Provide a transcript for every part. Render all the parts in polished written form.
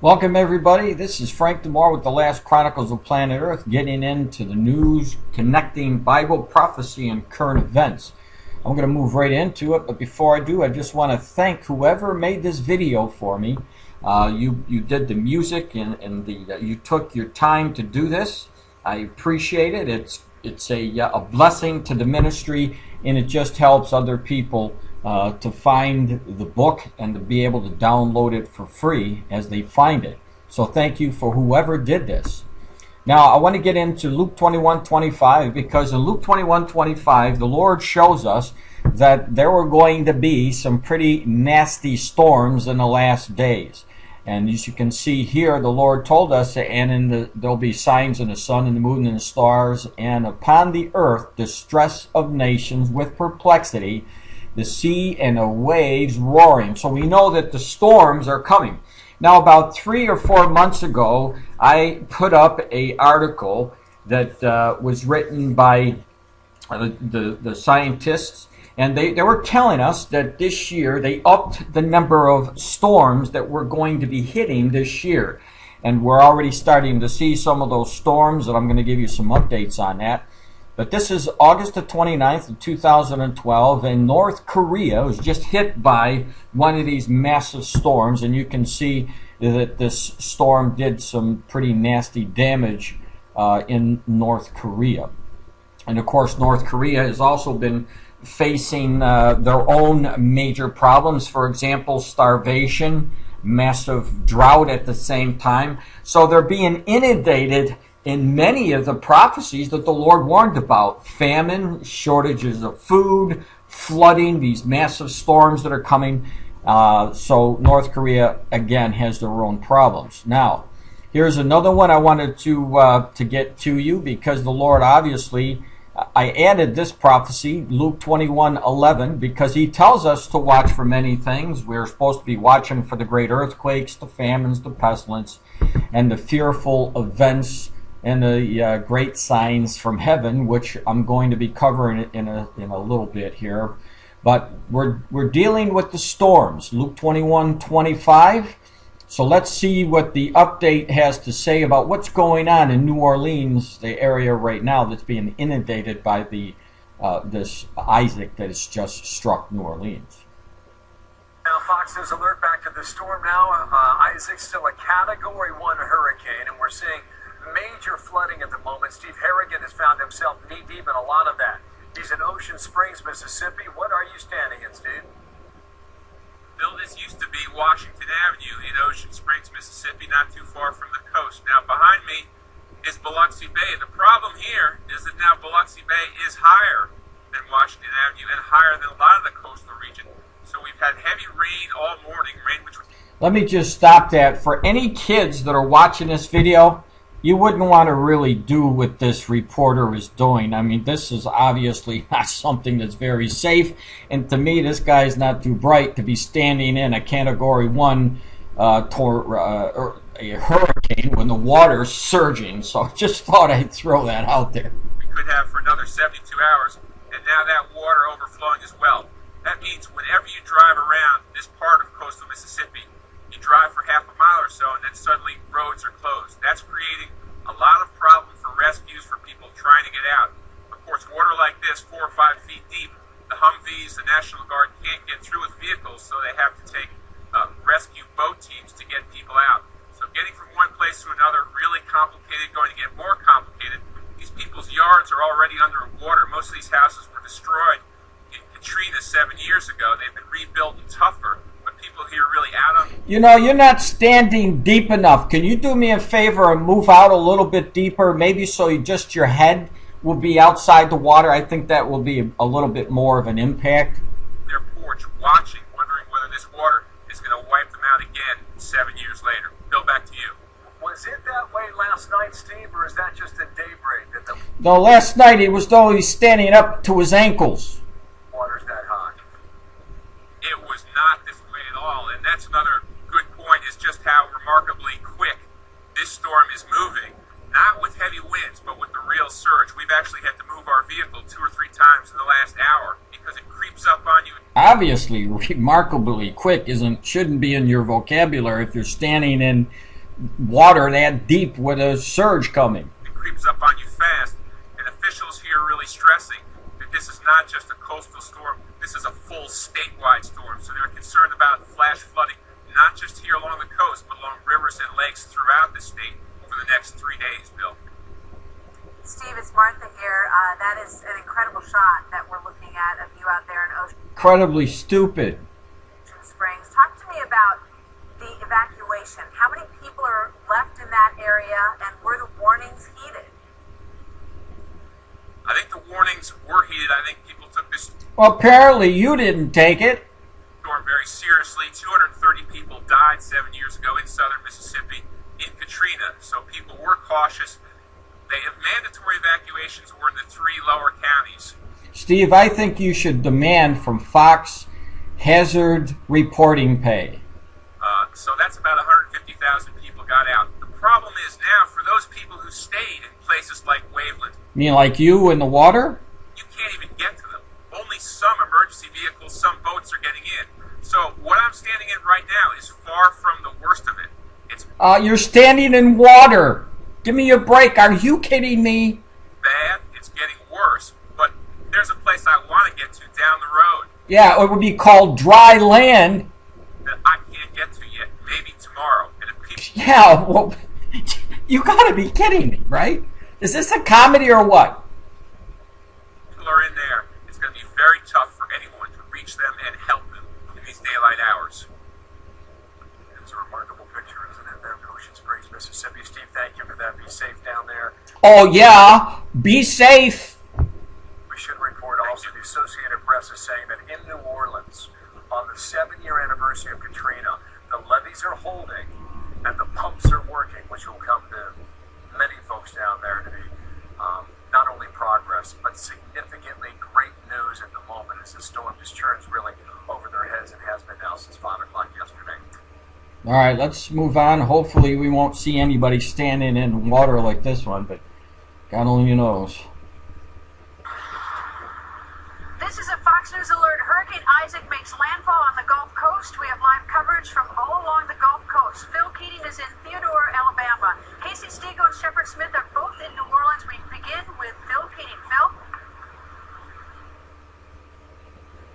Welcome everybody, this is Frank DiMora with the last Chronicles of Planet Earth, getting into the news, connecting Bible prophecy and current events. I'm going to move right into it, but before I do, I just want to thank whoever made this video for me. You did the music and you took your time to do this. I appreciate it. It's a blessing to the ministry, and it just helps other people to find the book and to be able to download it for free as they find it. So thank you for whoever did this. Now I want to get into Luke 21:25, because in Luke 21:25 the Lord shows us that there were going to be some pretty nasty storms in the last days. And as you can see here, the Lord told us, and there'll be signs in the sun and the moon and the stars, and upon the earth distress of nations with perplexity, the sea and the waves roaring. So we know that the storms are coming. Now, about 3 or 4 months ago, I put up an article that was written by the scientists, and they were telling us that this year they upped the number of storms that were going to be hitting this year. And we're already starting to see some of those storms, and I'm going to give you some updates on that. But this is August the 29th of 2012, and North Korea was just hit by one of these massive storms, and you can see that this storm did some pretty nasty damage in North Korea. And of course, North Korea has also been facing their own major problems. For example, starvation, massive drought at the same time. So they're being inundated in many of the prophecies that the Lord warned about: famine, shortages of food, flooding, these massive storms that are coming. So North Korea, again, has their own problems. Now, here's another one I wanted to get to you, because the Lord obviously, I added this prophecy, Luke 21:11, because he tells us to watch for many things. We're supposed to be watching for the great earthquakes, the famines, the pestilence, and the fearful events, and the great signs from heaven, which I'm going to be covering in a little bit here. But we're dealing with the storms, Luke 21:25. So let's see what the update has to say about what's going on in New Orleans, the area right now that's being inundated by this Isaac that has just struck New Orleans. Now, Fox News alert back to the storm now. Isaac's still a Category 1 hurricane, and we're seeing major flooding at the moment. Steve Harrigan has found himself knee-deep in a lot of that. He's in Ocean Springs, Mississippi. What are you standing in, Steve? Bill, this used to be Washington Avenue in Ocean Springs, Mississippi, not too far from the coast. Now, behind me is Biloxi Bay. The problem here is that now Biloxi Bay is higher than Washington Avenue and higher than a lot of the coastal region. So we've had heavy rain all morning, rain which... Let me just stop that. For any kids that are watching this video, you wouldn't want to really do what this reporter is doing. I mean, this is obviously not something that's very safe. And to me, this guy's not too bright to be standing in a Category 1 or a hurricane when the water's surging. So I just thought I'd throw that out there. We could have for another 72 hours, and now that water overflowing as well. That means whenever you drive around this part of coastal Mississippi, you drive for half a mile or so, and then suddenly roads are closed. That's creating a lot of problem for rescues, for people trying to get out. Of course, water like this, 4 or 5 feet deep, the Humvees, the National Guard can't get through with vehicles, so they have to take rescue boat teams to get people out. So getting from one place to another, really complicated, going to get more complicated. These people's yards are already under water. Most of these houses were destroyed in Katrina 7 years ago. They've been rebuilt and tougher. People here really out on... You know, you're not standing deep enough. Can you do me a favor and move out a little bit deeper, maybe so just your head will be outside the water? I think that will be a little bit more of an impact. Their porch, watching, wondering whether this water is going to wipe them out again 7 years later. Bill, back to you. Was it that way last night, Steve, or is that just a daybreak? No, last night it was though he's standing up to his ankles. Water's that high. It was not this way at all, and that's another good point, is just how remarkably quick this storm is moving. Not with heavy winds, but with the real surge. We've actually had to move our vehicle 2 or 3 times in the last hour because it creeps up on you. Obviously, remarkably quick shouldn't be in your vocabulary if you're standing in water that deep with a surge coming. It creeps up on you fast, and officials here are really stressing that this is not just a coastal storm, this is a full statewide storm. So they're concerned about flash flooding, not just here along the coast, but along rivers and lakes throughout the state for the next 3 days, Bill. Steve, it's Martha here. That is an incredible shot that we're looking at of you out there in Ocean Incredibly stupid. Springs. Talk to me about the evacuation. How many people are left in that area, and were the warnings heeded? I think the warnings were heeded. I think people took this Well, apparently you didn't take it. storm very seriously. 230 people died 7 years ago in southern Mississippi in Katrina, so people were cautious. They have mandatory evacuations were in the 3 lower counties. Steve, I think you should demand from Fox hazard reporting pay. So that's about 150,000 people got out. The problem is now for those people who stayed in places like Waveland, You mean like you in the water? you can't even get to them. Only some emergency vehicles, some boats are getting in. So what I'm standing in right now is far from the worst of it. It's You're standing in water. Give me a break. Are you kidding me? bad, it's getting worse, but there's a place I want to get to down the road Yeah, it would be called dry land. that I can't get to yet, maybe tomorrow. And if people Yeah, well, you gotta be kidding me, right? Is this a comedy or what? are in there, it's going to be very tough for anyone to reach them and help them in these daylight hours. It's a remarkable picture, isn't it, there in Ocean Springs, Mississippi. Steve, thank you for that. Be safe down there. Oh, yeah. Be safe. We should report also the Associated Press is saying that in New Orleans, on the 7-year anniversary of Katrina, the levees are holding and the pumps are working, which will come to many folks down there to be not only progress, but significantly great news at the moment as the storm just churns really over their heads and has been now since 5 o'clock yesterday. All right, let's move on. Hopefully we won't see anybody standing in water like this one, but God only knows. This is a Fox News alert. Hurricane Isaac makes landfall on the Gulf Coast. We have live coverage from all along the Gulf Coast. Phil Keating is in Theodore, Alabama. Casey Stego and Shepard Smith are both in New Orleans. We begin with Phil Keating. Phil?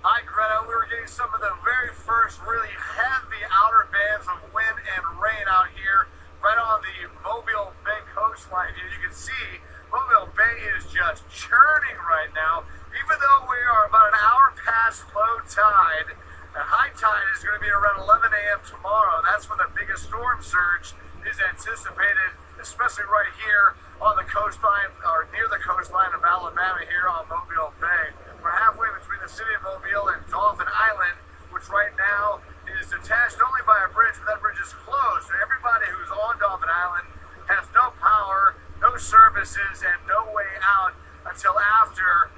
Hi, Greta. We were getting some of the very first really heavy outer bands of wind and rain out here right on the Mobile Bay coastline. As you can see, Mobile Bay is just churning right now. Even though we are about an hour past low tide, the high tide is going to be around 11 a.m. tomorrow. That's when the biggest storm surge is anticipated, especially right here on the coastline or near the coastline of Alabama here on Mobile Bay. We're halfway between the city of Mobile and Dolphin Island, which right now is detached only by a bridge, but that bridge is closed. So everybody who's on Dolphin Island has no power, no services, and no way out until after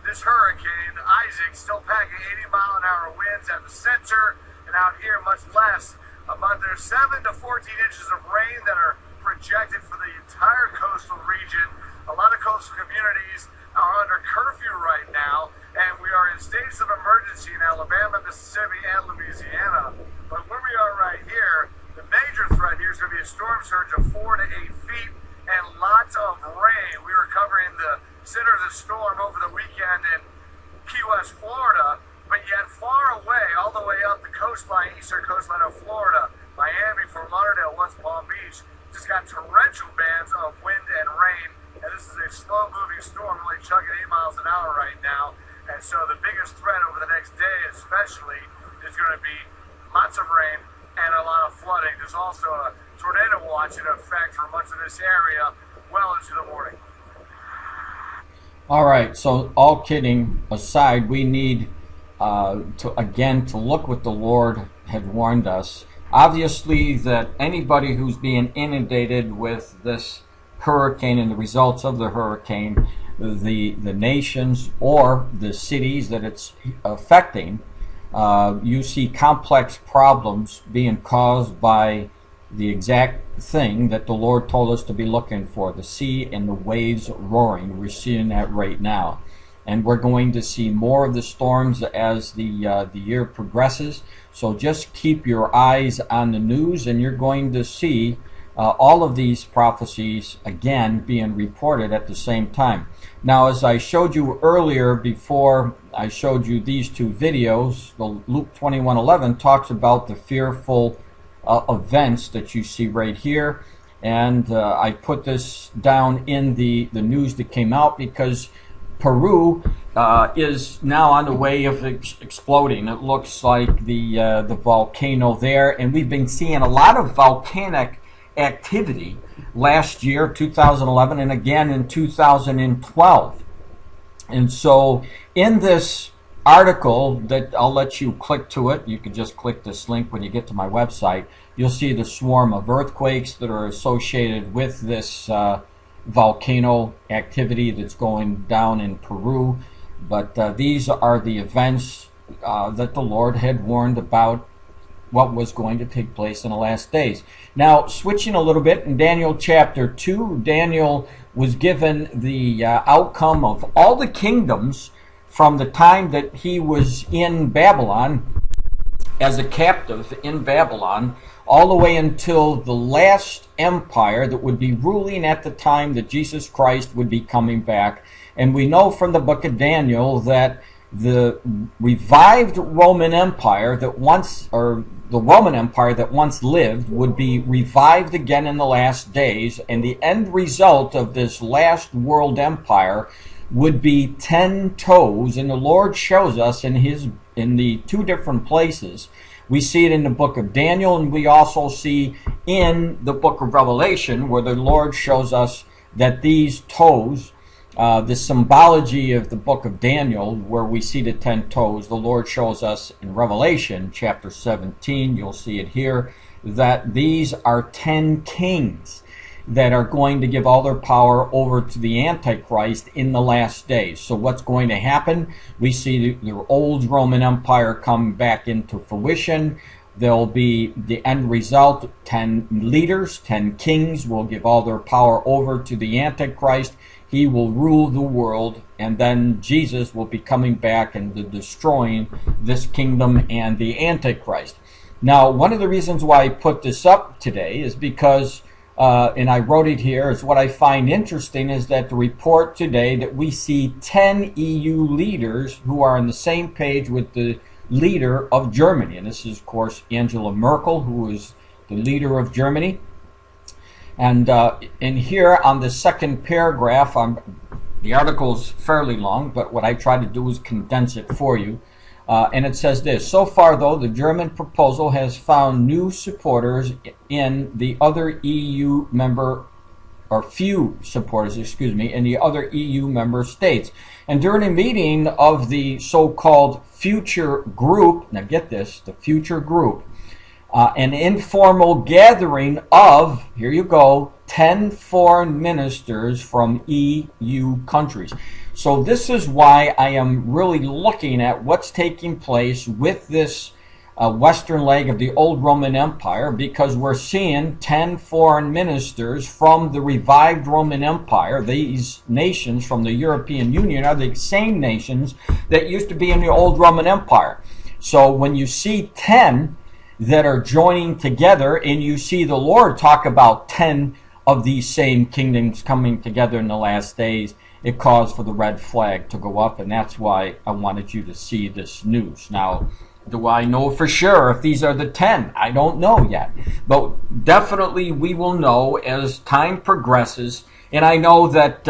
this hurricane. Isaac still packing 80-mile-an-hour winds at the center, and out here much less. But there's 7 to 14 inches of rain that are projected for the entire coastal region. A lot of coastal communities are under curfew right now, and we are in states of emergency in Alabama, Mississippi, and Louisiana. But where we are right here, the major threat here is going to be a storm surge of 4 to 8 feet and lots of rain. We were covering the center of the storm over the weekend in Key West, Florida, but yet far away, all the way up the coastline, eastern coastline of Florida, Miami, Fort Lauderdale, West Palm Beach, just got torrential bands of wind and rain. And this is a slow-moving storm, really chugging 8 miles an hour right now. And so the biggest threat over the next day especially is going to be lots of rain and a lot of flooding. There's also a tornado watch in effect for much of this area well into the morning. All right, so all kidding aside, we need to look what the Lord had warned us. Obviously, that anybody who's being inundated with this hurricane and the results of the hurricane, the nations or the cities that it's affecting, you see complex problems being caused by the exact thing that the Lord told us to be looking for, the sea and the waves roaring. We're seeing that right now. And we're going to see more of the storms as the year progresses. So just keep your eyes on the news, and you're going to see all of these prophecies, again, being reported at the same time. Now, as I showed you earlier, before I showed you these two videos, the Luke 21:11 talks about the fearful events that you see right here. And I put this down in the news that came out because Peru is now on the way of exploding. It looks like the volcano there, and we've been seeing a lot of volcanic activity last year, 2011, and again in 2012. And so in this article that I'll let you click to it, you can just click this link when you get to my website, you'll see the swarm of earthquakes that are associated with this volcano activity that's going down in Peru. But these are the events that the Lord had warned about what was going to take place in the last days. Now, switching a little bit, in Daniel chapter 2, Daniel was given the outcome of all the kingdoms from the time that he was in Babylon, as a captive in Babylon, all the way until the last empire that would be ruling at the time that Jesus Christ would be coming back. And we know from the book of Daniel that the revived Roman Empire that once, or the Roman Empire that once lived, would be revived again in the last days, and the end result of this last world empire would be 10 toes. And the Lord shows us in the two different places. We see it in the book of Daniel, and we also see in the book of Revelation, where the Lord shows us that these toes, the symbology of the book of Daniel, where we see the 10 toes, the Lord shows us in Revelation chapter 17, you'll see it here, that these are 10 kings that are going to give all their power over to the Antichrist in the last days. So what's going to happen? We see the old Roman Empire come back into fruition. There'll be the end result, 10 leaders, 10 kings will give all their power over to the Antichrist. He will rule the world, and then Jesus will be coming back and destroying this kingdom and the Antichrist. Now, one of the reasons why I put this up today is because and I wrote it here, is what I find interesting is that the report today that we see 10 EU leaders who are on the same page with the leader of Germany. And this is, of course, Angela Merkel, who is the leader of Germany. And in here on the second paragraph, the article is fairly long, but what I tried to do is condense it for you. And it says this: so far, though, the German proposal has found new supporters in the other EU member, or few supporters, excuse me, in the other EU member states. And during a meeting of the so-called Future Group, now get this, the Future Group, an informal gathering of, here you go, 10 foreign ministers from EU countries. So this is why I am really looking at what's taking place with this western leg of the old Roman Empire, because we're seeing 10 foreign ministers from the revived Roman Empire. These nations from the European Union are the same nations that used to be in the old Roman Empire. So when you see 10 that are joining together, and you see the Lord talk about 10 of these same kingdoms coming together in the last days, it caused for the red flag to go up, and that's why I wanted you to see this news. Now, do I know for sure if these are the 10? I don't know yet. But definitely we will know as time progresses, and I know that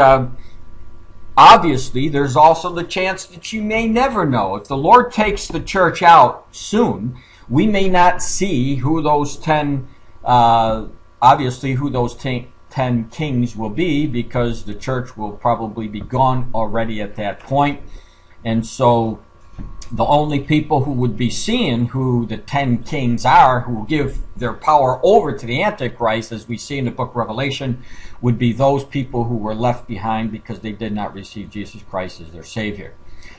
obviously there's also the chance that you may never know. If the Lord takes the church out soon, we may not see who those 10, obviously who those 10 kings will be, because the church will probably be gone already at that point. And so the only people who would be seeing who the 10 kings are, who give their power over to the Antichrist, as we see in the book of Revelation, would be those people who were left behind because they did not receive Jesus Christ as their Savior.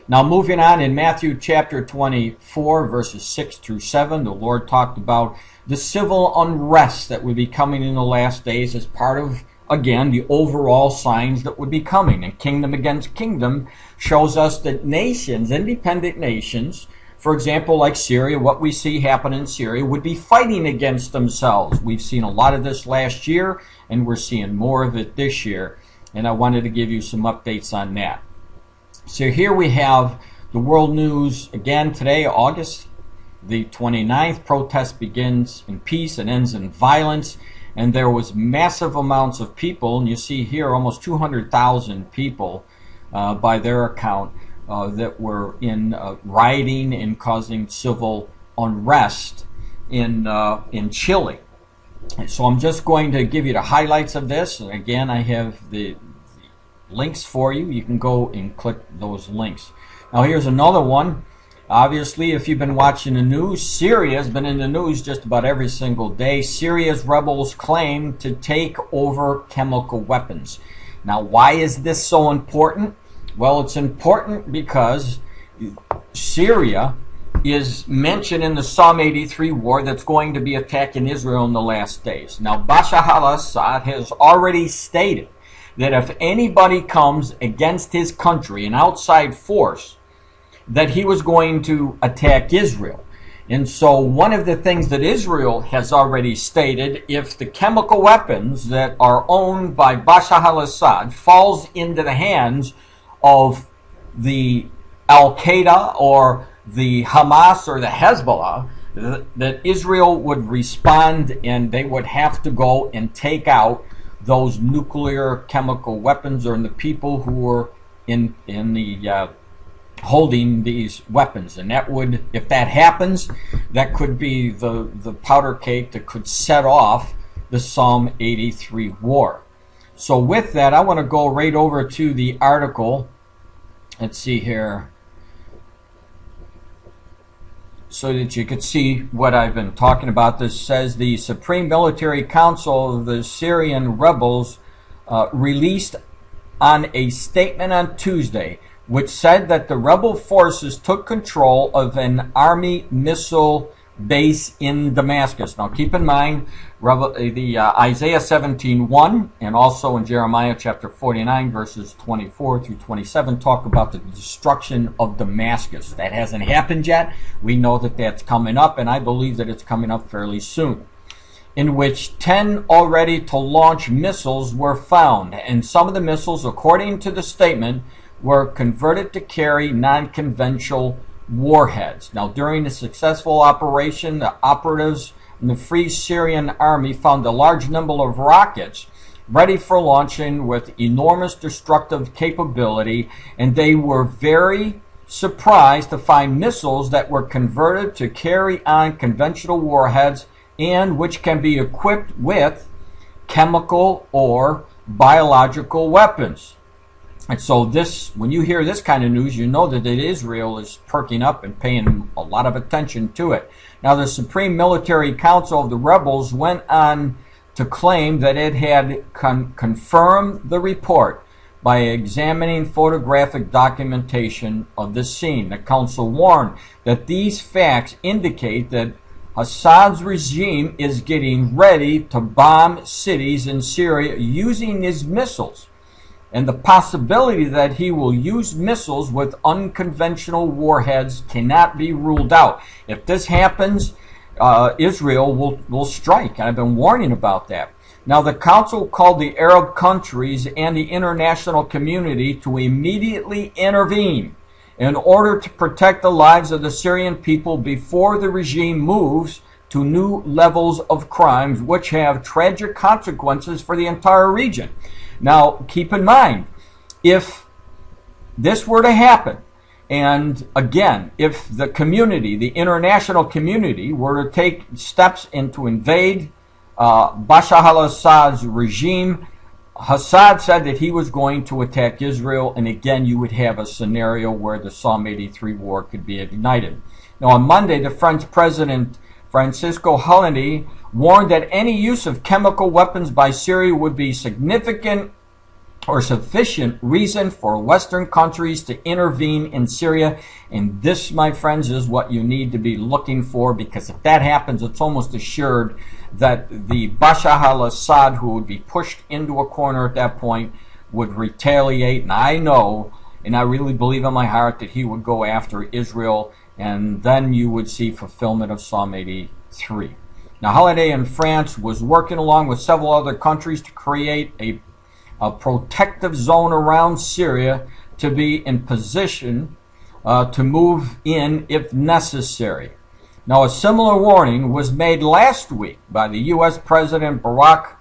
Now, moving on, in Matthew chapter 24, verses 6 through 7, the Lord talked about the civil unrest that would be coming in the last days as part of, again, the overall signs that would be coming. And kingdom against kingdom shows us that nations, independent nations, for example, like Syria, what we see happen in Syria would be fighting against themselves. We've seen a lot of this last year, and we're seeing more of it this year. And I wanted to give you some updates on that. So here we have the world news again today, August the 29th. Protest begins in peace and ends in violence. And there was massive amounts of people, and you see here almost 200,000 people by their account that were in rioting and causing civil unrest in Chile. So I'm just going to give you the highlights of this. And again, I have the links for you. You can go and click those links. Now here's another one. Obviously, if you've been watching the news, Syria has been in the news just about every single day. Syria's rebels claim to take over chemical weapons. Now, why is this so important? Well, it's important because Syria is mentioned in the Psalm 83 war that's going to be attacking Israel in the last days. Now, Bashar al-Assad has already stated that if anybody comes against his country, an outside force, that he was going to attack Israel. And so one of the things that Israel has already stated, if the chemical weapons that are owned by Bashar al-Assad falls into the hands of the Al-Qaeda or the Hamas or the Hezbollah, that Israel would respond and they would have to go and take out those nuclear chemical weapons or the people who were in the holding these weapons. And that would, if that happens, that could be the powder cake that could set off the Psalm 83 war. So with that, I want to go right over to the article. Let's see here, so that you could see what I've been talking about. This says the Supreme Military Council of the Syrian rebels released on a statement on Tuesday, which said that the rebel forces took control of an army missile base in Damascus. Now keep in mind, Isaiah 17:1 and also in Jeremiah chapter 49 verses 24 through 27 talk about the destruction of Damascus. That hasn't happened yet. We know that that's coming up, and I believe that it's coming up fairly soon, in which 10 already to launch missiles were found. And some of the missiles, according to the statement, were converted to carry non-conventional warheads. Now, during the successful operation, the operatives in the Free Syrian Army found a large number of rockets ready for launching with enormous destructive capability, and they were very surprised to find missiles that were converted to carry on conventional warheads and which can be equipped with chemical or biological weapons. And so this, when you hear this kind of news, you know that Israel is perking up and paying a lot of attention to it. Now, the Supreme Military Council of the rebels went on to claim that it had confirmed the report by examining photographic documentation of the scene. The council warned that these facts indicate that Assad's regime is getting ready to bomb cities in Syria using his missiles, and the possibility that he will use missiles with unconventional warheads cannot be ruled out. If this happens, Israel will strike. I've been warning about that. Now, the Council called the Arab countries and the international community to immediately intervene in order to protect the lives of the Syrian people before the regime moves to new levels of crimes which have tragic consequences for the entire region. Now, keep in mind, if this were to happen, and again, if the community, the international community, were to take steps in to invade Bashar al-Assad's regime, Assad said that he was going to attack Israel, and again, you would have a scenario where the Psalm 83 war could be ignited. Now, on Monday, the French President Francisco Hollande warned that any use of chemical weapons by Syria would be significant or sufficient reason for Western countries to intervene in Syria. And this, my friends, is what you need to be looking for, because if that happens, it's almost assured that the Bashar al-Assad, who would be pushed into a corner at that point, would retaliate. And I know, and I really believe in my heart, that he would go after Israel and then you would see fulfillment of Psalm 83. Now, Holiday in France was working along with several other countries to create a protective zone around Syria to be in position to move in if necessary. Now, a similar warning was made last week by the U.S. President Barack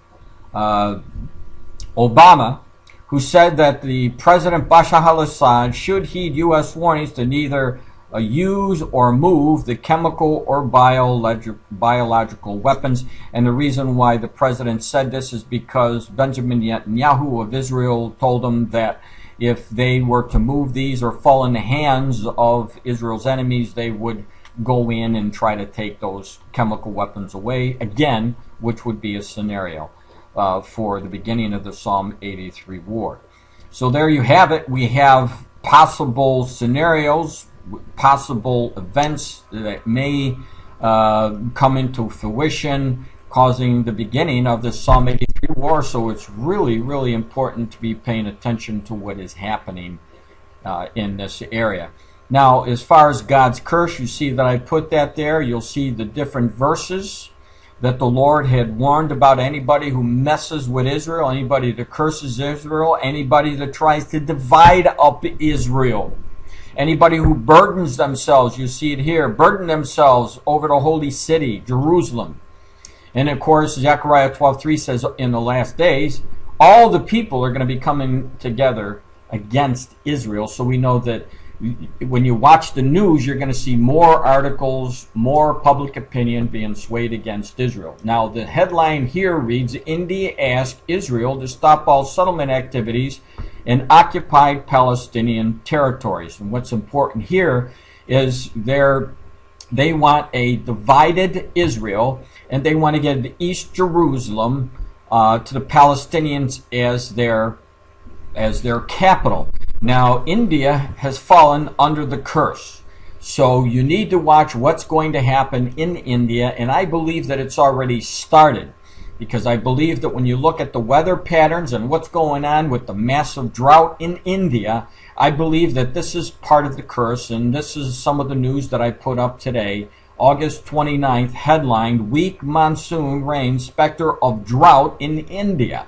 Obama, who said that the President Bashar al-Assad should heed U.S. warnings to neither use or move the chemical or biological weapons. And the reason why the president said this is because Benjamin Netanyahu of Israel told him that if they were to move these or fall in the hands of Israel's enemies, they would go in and try to take those chemical weapons away, again, which would be a scenario for the beginning of the Psalm 83 war. So there you have it. We have possible scenarios, possible events that may come into fruition, causing the beginning of the Psalm 83 war. So it's really, really important to be paying attention to what is happening in this area. Now, as far as God's curse, you see that I put that there. You'll see the different verses that the Lord had warned about anybody who messes with Israel, anybody that curses Israel, anybody that tries to divide up Israel. Anybody who burdens themselves, you see it here, burden themselves over the holy city, Jerusalem. And of course, Zechariah 12:3 says, in the last days, all the people are going to be coming together against Israel. So we know that when you watch the news, you're going to see more articles, more public opinion being swayed against Israel. Now, the headline here reads, India asked Israel to stop all settlement activities in occupied Palestinian territories. And what's important here is they want a divided Israel, and they want to get East Jerusalem to the Palestinians as their capital. Now, India has fallen under the curse. So you need to watch what's going to happen in India, and I believe that it's already started. Because I believe that when you look at the weather patterns and what's going on with the massive drought in India, I believe that this is part of the curse, and this is some of the news that I put up today. August 29th, headlined, Weak Monsoon Rain, Specter of Drought in India.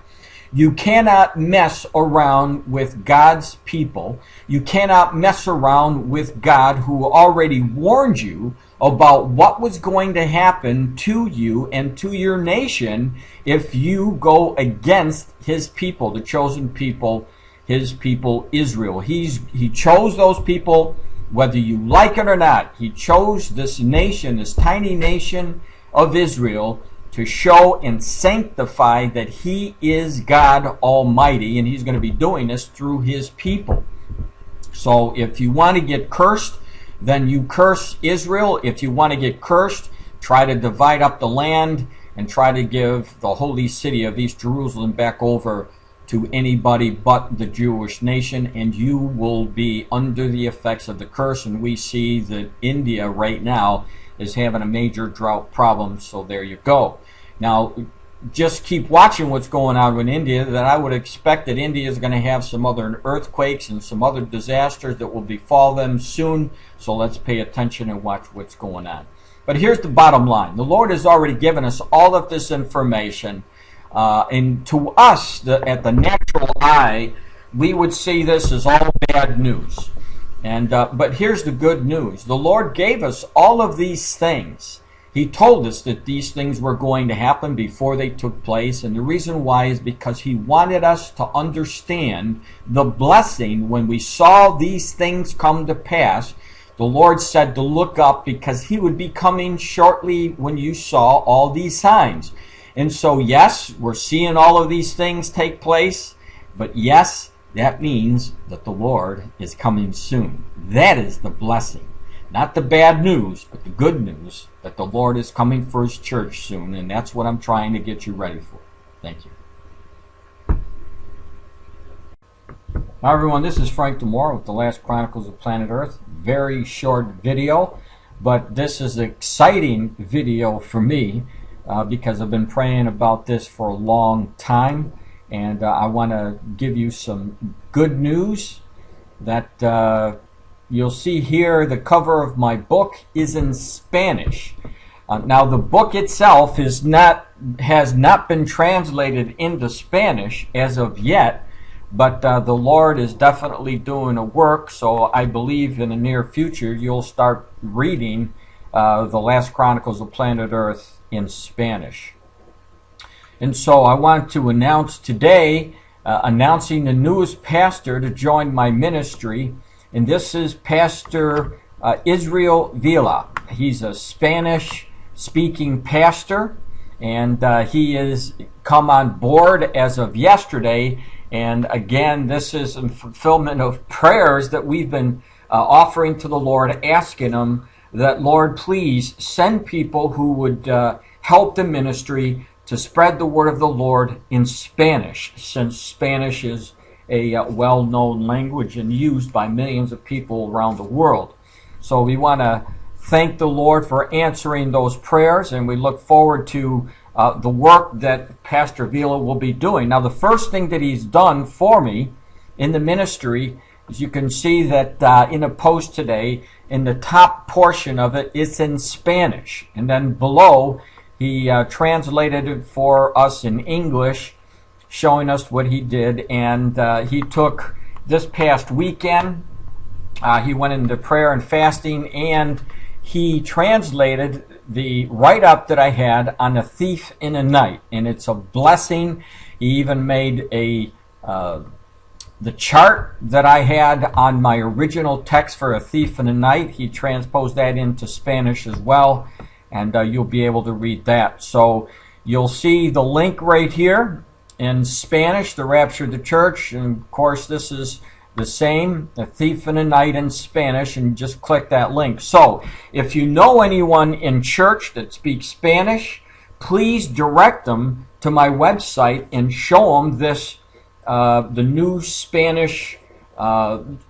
You cannot mess around with God's people. You cannot mess around with God, who already warned you about what was going to happen to you and to your nation if you go against his people, the chosen people, his people Israel. He chose those people, whether you like it or not. He chose this nation, this tiny nation of Israel, to show and sanctify that he is God Almighty, and he's going to be doing this through his people. So if you want to get cursed, then you curse Israel. If you want to get cursed, try to divide up the land and try to give the holy city of East Jerusalem back over to anybody but the Jewish nation, and you will be under the effects of the curse. And we see that India right now is having a major drought problem, so there you go. Now, just keep watching what's going on in India, that I would expect that India is going to have some other earthquakes and some other disasters that will befall them soon, so let's pay attention and watch what's going on. But here's the bottom line. The Lord has already given us all of this information, and to us, at the natural eye, we would see this as all bad news. But here's the good news. The Lord gave us all of these things. He told us that these things were going to happen before they took place. And the reason why is because he wanted us to understand the blessing when we saw these things come to pass. The Lord said to look up, because he would be coming shortly when you saw all these signs. And so, yes, we're seeing all of these things take place. But yes, that means that the Lord is coming soon. That is the blessing. Not the bad news, but the good news that the Lord is coming for his church soon. And that's what I'm trying to get you ready for. Thank you. Hi everyone, this is Frank DiMora with the Last Chronicles of Planet Earth. Very short video, but this is an exciting video for me because I've been praying about this for a long time. And I want to give you some good news that you'll see here the cover of my book is in Spanish. Now the book itself has not been translated into Spanish as of yet, but the Lord is definitely doing a work, so I believe in the near future you'll start reading the Last Chronicles of Planet Earth in Spanish. And so I want to announce today, announcing the newest pastor to join my ministry, and this is Pastor Israel Vila. He's a Spanish-speaking pastor, and he has come on board as of yesterday. And again, this is in fulfillment of prayers that we've been offering to the Lord, asking Him that, Lord, please send people who would help the ministry to spread the word of the Lord in Spanish, since Spanish is a well-known language and used by millions of people around the world. So we want to thank the Lord for answering those prayers, and we look forward to the work that Pastor Vila will be doing. Now, the first thing that he's done for me in the ministry, as you can see that in a post today, in the top portion of it, it's in Spanish. And then below, he translated it for us in English, showing us what he did. And he took this past weekend, he went into prayer and fasting, and he translated the write-up that I had on A Thief in the Night. And it's a blessing. He even made the chart that I had on my original text for A Thief in the Night. He transposed that into Spanish as well, and you'll be able to read that. So you'll see the link right here in Spanish, The Rapture of the Church, and of course this is the same, A Thief in the Night in Spanish, and just click that link. So if you know anyone in church that speaks Spanish, please direct them to my website and show them this, the new Spanish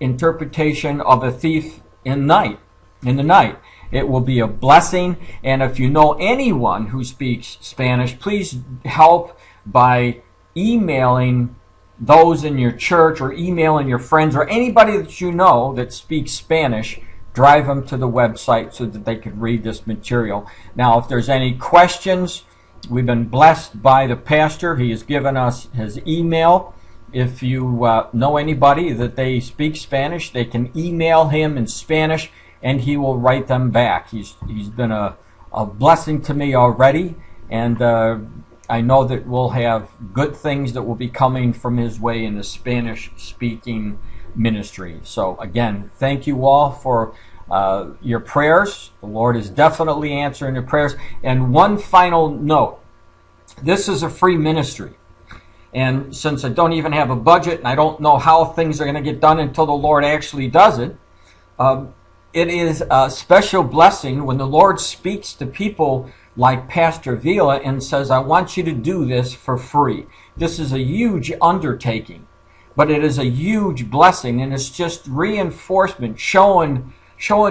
interpretation of A Thief in the Night. It will be a blessing. And if you know anyone who speaks Spanish, please help by emailing those in your church or emailing your friends or anybody that you know that speaks Spanish. Drive them to the website so that they can read this material. Now, if there's any questions, we've been blessed by the pastor. He has given us his email. If you know anybody that they speak Spanish, they can email him in Spanish, and he will write them back. He's been a blessing to me already, and I know that we'll have good things that will be coming from his way in the Spanish-speaking ministry. So again, thank you all for your prayers. The Lord is definitely answering your prayers. And one final note. This is a free ministry. And since I don't even have a budget and I don't know how things are going to get done until the Lord actually does it, it is a special blessing when the Lord speaks to people like Pastor Vila and says, I want you to do this for free. This is a huge undertaking, but it is a huge blessing, and it's just reinforcement showing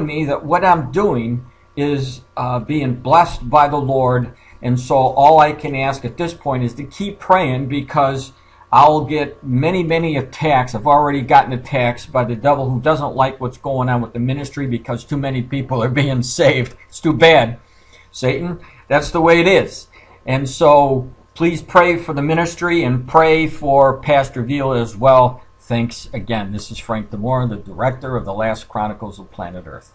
me that what I'm doing is being blessed by the Lord. And so all I can ask at this point is to keep praying, because I'll get many, many attacks. I've already gotten attacks by the devil, who doesn't like what's going on with the ministry because too many people are being saved. It's too bad, Satan. That's the way it is. And so please pray for the ministry and pray for Pastor Vila as well. Thanks again. This is Frank DiMora, the director of the Last Chronicles of Planet Earth.